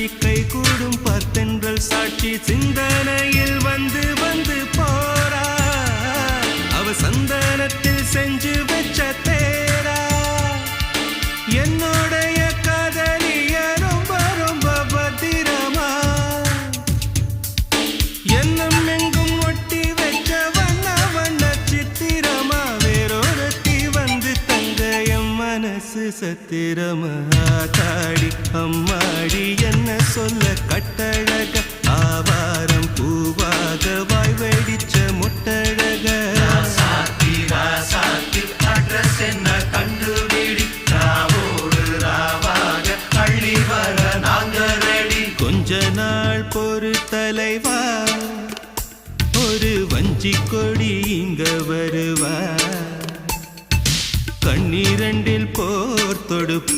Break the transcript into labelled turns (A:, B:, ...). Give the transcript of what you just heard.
A: காட்சி கை கூடும் பார்த்தென்றல் சாட்சி சிந்தனையில் வந்து வந்து போறா அவ சந்தனத்தில் செஞ்சு வச்ச தேரா என்னோடைய காதலிய ரொம்ப ரொம்ப பத்திரமா என்னும் எங்கும் ஒட்டி வச்ச வண்ண வண்ண சித்திரமா வேறொருத்தி வந்து தங்க என் மனசு சத்திரமா தாடி அம்மாடி என்ன சொல்ல கட்டழக ஆவாரம் பூவாக வாய் வெடிச்ச முட்டழக
B: அட்ரஸ் என்ன கண்டுபிடி ராவோடு ராவாக அள்ளி வர நாங்க ரெடி
A: கொஞ்ச நாள் பொறு தலைவா ஒரு வஞ்சி கொடி இங்க வருவா கண்ணீரண்டில் போர் தொடு